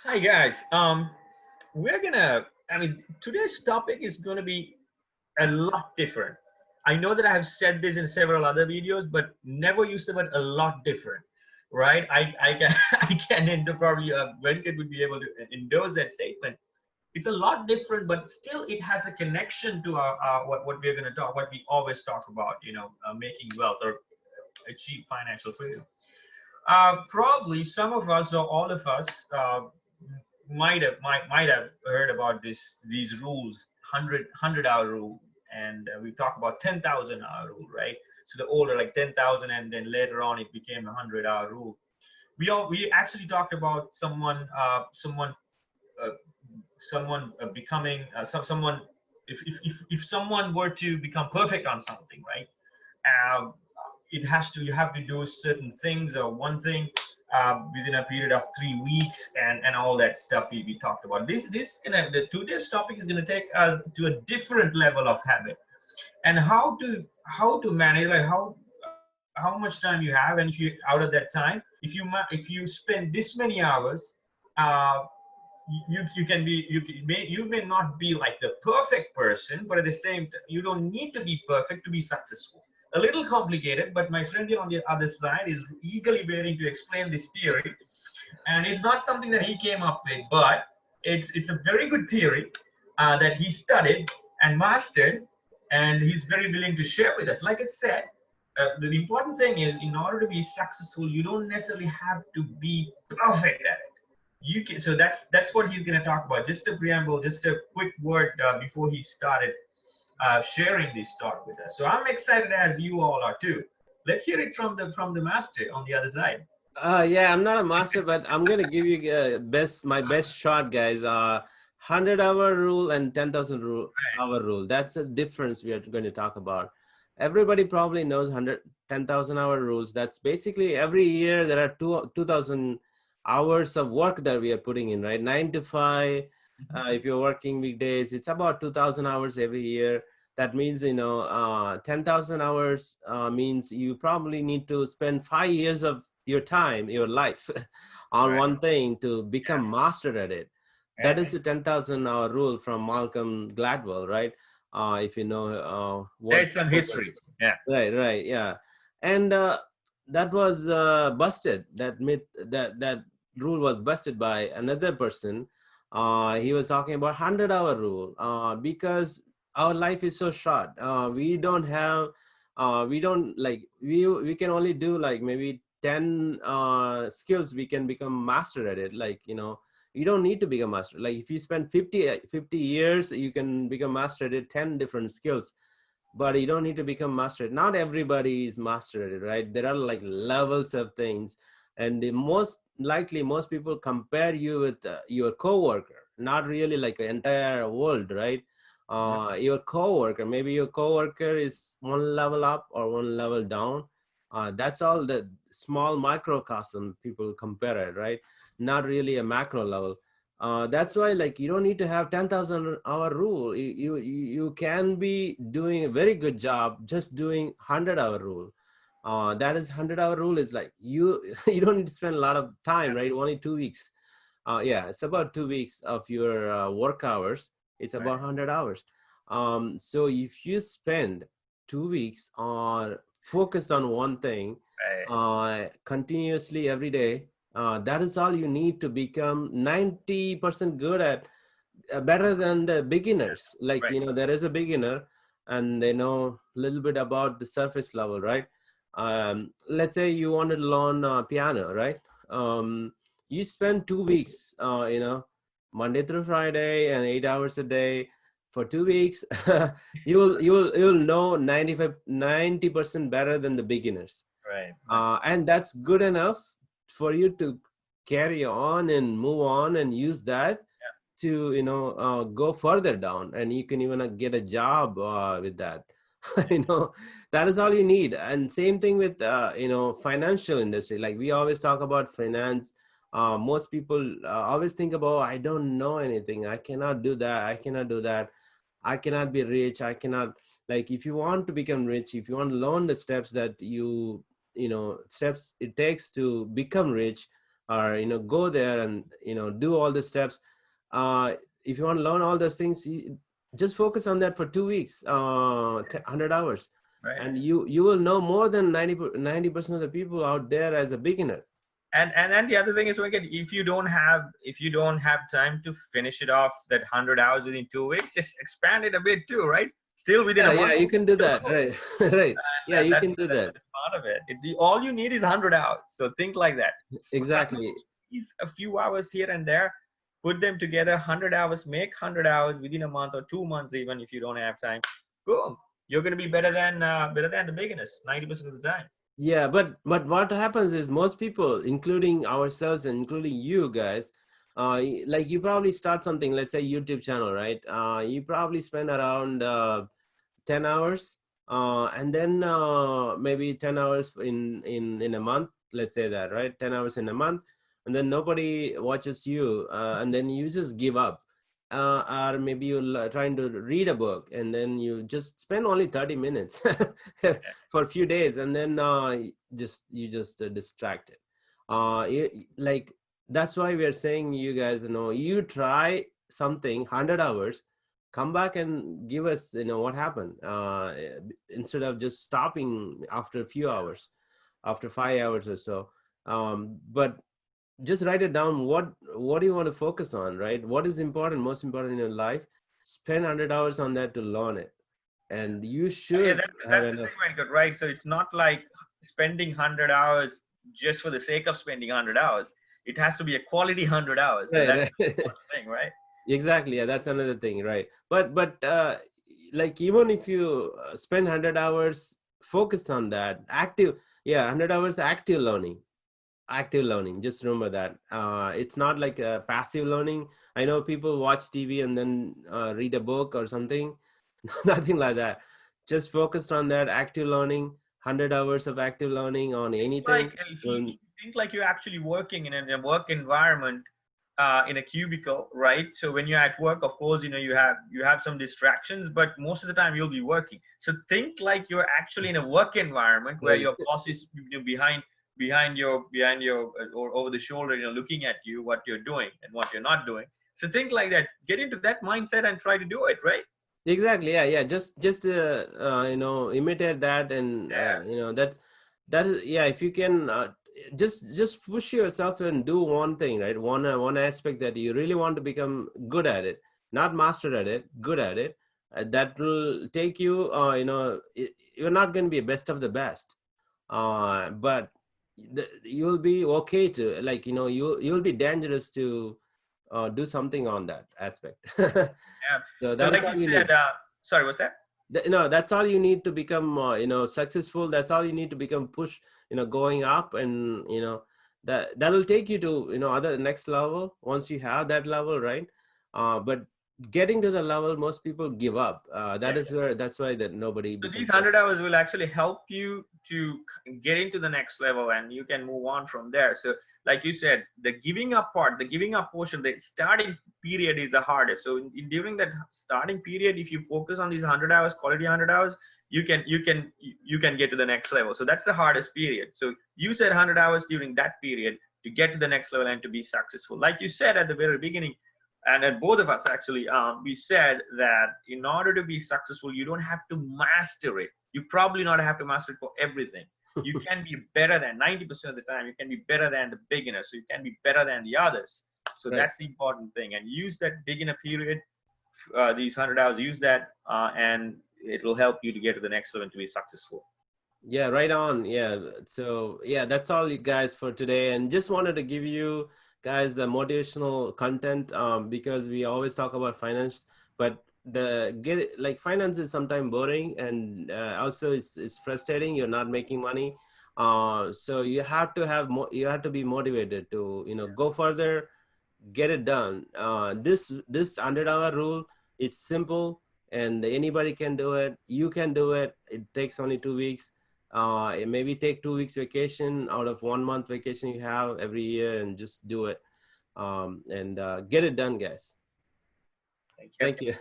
Hi guys. We're gonna. I mean, today's topic is gonna be a lot different. I know that I have said this in several other videos, but never used the word a lot different, right? I can I can probably Venkat would be able to endorse that statement. It's a lot different, but still it has a connection to our what we're gonna talk, what we always talk about, making wealth or achieve financial freedom. Probably some of us or all of us might have heard about these rules, 100 hour rule, and we talk about 10,000 hour rule, right? So the older, like 10,000, and then later on it became a 100 hour rule. We actually talked about uh, someone becoming someone, if someone were to become perfect on something, right? uh, it has to, you have to do certain things or one thing within a period of 3 weeks, and all that stuff we talked about. The today's topic is going to take us to a different level of habit, and how to manage, like how much time you have, and if you out of that time, if you spend this many hours, uh, you can be, you may not be like the perfect person, but at the same time you don't need to be perfect to be successful. A little complicated, but my friend here on the other side is eagerly waiting to explain this theory. And it's not something that he came up with, but it's a very good theory that he studied and mastered, and he's very willing to share with us. Like I said, the important thing is, in order to be successful, you don't necessarily have to be perfect at it. You can, so that's what he's going to talk about. Just a preamble, just a quick word before he started sharing this thought with us. So I'm excited, as you all are too. Let's hear it from the master on the other side. Yeah, I'm not a master, but I'm gonna give you my best shot, guys. 100-hour rule and 10,000 hour rule. That's a difference we are going to talk about. Everybody probably knows 10,000 hour rules. That's basically every year there are 2,000 hours of work that we are putting in, right? 9 to 5. If you're working weekdays, it's about 2,000 hours every year. That means 10,000 hours means you probably need to spend 5 years of your time, your life on Right. one thing to become master at it. That is Right. the 10,000 hour rule from Malcolm Gladwell, right? If you know what There's some book that history. is. Yeah. Right, yeah. And that was busted. That myth, that rule was busted by another person. He was talking about 100-hour rule because our life is so short. We don't like we can only do like maybe 10 skills we can become master at it, like you don't need to become master. Like if you spend 50 years you can become master at it, 10 different skills, but you don't need to become master. Not everybody is master at it, right? There are like levels of things, and the most likely most people compare you with your coworker, not really like an entire world, right? Your coworker, maybe your coworker is one level up or one level down. That's all the small microcosm people compare it, right? Not really a macro level. That's why like you don't need to have 10,000 hour rule. You can be doing a very good job just doing 100-hour rule. That is 100-hour rule is like you you don't need to spend a lot of time, right? Only 2 weeks. Yeah, it's about 2 weeks of your work hours. It's Right. about 100 hours. So if you spend 2 weeks on focused on one thing Right. continuously every day, that is all you need to become 90% good at, better than the beginners. Like, Right. there is a beginner and they know a little bit about the surface level, right? Let's say you want to learn piano, right? You spend 2 weeks, Monday through Friday and 8 hours a day for 2 weeks. You'll know 90% better than the beginners. Right. That's And that's good enough for you to carry on and move on and use that to go further down, and you can even get a job with that. you know that is all you need. And same thing with financial industry. Like we always talk about finance. Most people always think about, I don't know anything, I cannot do that, I cannot do that, I cannot be rich, I cannot. Like if you want to become rich, if you want to learn the steps that steps it takes to become rich, or go there and do all the steps. If you want to learn all those things, just focus on that for 2 weeks, 100 hours, Right. and you will know more than 90% of the people out there as a beginner. And the other thing is, Venkat, if you don't have time to finish it off that 100 hours within 2 weeks, just expand it a bit too, right? Still within a month. You can do that, right? Right. Yeah, you can do that. That's part of it. All you need is 100 hours. So think like that. Exactly. A few hours here and there, put them together. 100 hours, make 100 hours within a month or 2 months, even if you don't have time. Boom, you're going to be better than the beginners 90% of the time. Yeah, but what happens is most people, including ourselves and including you guys, like you probably start something, let's say YouTube channel, right? You probably spend around 10 hours, and then maybe 10 hours in a month, let's say that, right? 10 hours in a month, and then nobody watches you, and then you just give up. Or maybe you're trying to read a book and then you just spend only 30 minutes for a few days, and then you just distracted. Like that's why we are saying, you guys, you try something 100 hours, come back and give us what happened, instead of just stopping after a few hours, after 5 hours or so. But just write it down. What do you want to focus on, right? What is important, most important in your life? Spend 100 hours on that to learn it, and you should have that's enough. the thing, right? So it's not like spending 100 hours just for the sake of spending 100 hours. It has to be a quality 100 hours. So that's Right. the thing, right? Exactly. Yeah, that's another thing, right? But like even if you spend 100 hours focused on that active, 100 hours active learning, just remember that. It's not like a passive learning. I know people watch TV and then read a book or something. Nothing like that. Just focused on that active learning. 100 hours of active learning on anything. Like if you think like you're actually working in a work environment, in a cubicle, right? So when you're at work, of course, you have some distractions, but most of the time you'll be working. So think like you're actually in a work environment where Right. your boss is behind your or over the shoulder, looking at you, what you're doing and what you're not doing. So think like that. Get into that mindset and try to do it, right? Exactly. Yeah. Just imitate that, and Yeah. that is, yeah. If you can just push yourself and do one thing, right? One aspect that you really want to become good at it, not master at it, good at it. That will take you. You're not going to be best of the best, but you'll be okay to, like, you'll be dangerous to do something on that aspect. Yeah. So So that is like all you you said, need. sorry, what's that? No, that's all you need to become successful. That's all you need to become push, going up, and that will take you to other next level once you have that level, right? But getting to the level, most people give up. That's why that nobody So these becomes 100 hours will actually help you to get into the next level, and you can move on from there. So like you said, the giving up portion, the starting period is the hardest. So during that starting period, if you focus on these 100 hours, quality 100 hours, you can get to the next level. So that's the hardest period. So you said 100 hours during that period to get to the next level and to be successful. Like you said at the very beginning, and at both of us actually, we said that in order to be successful, you don't have to master it. You probably not have to master it for everything. You can be better than 90% of the time. You can be better than the beginner, so you can be better than the others. So right. that's the important thing. And use that beginner period, these 100 hours, use that, and it will help you to get to the next level to be successful. Yeah, right on. Yeah. So yeah, that's all you guys for today. And just wanted to give you guys the motivational content, because we always talk about finance, but finance is sometimes boring, and also it's frustrating. You're not making money. So you have to you have to be motivated to, go further, get it done. This 100-hour rule is simple, and anybody can do it. You can do it. It takes only 2 weeks. It maybe take 2 weeks vacation out of 1 month vacation you have every year, and just do it, and get it done, guys. Thank you. Thank you.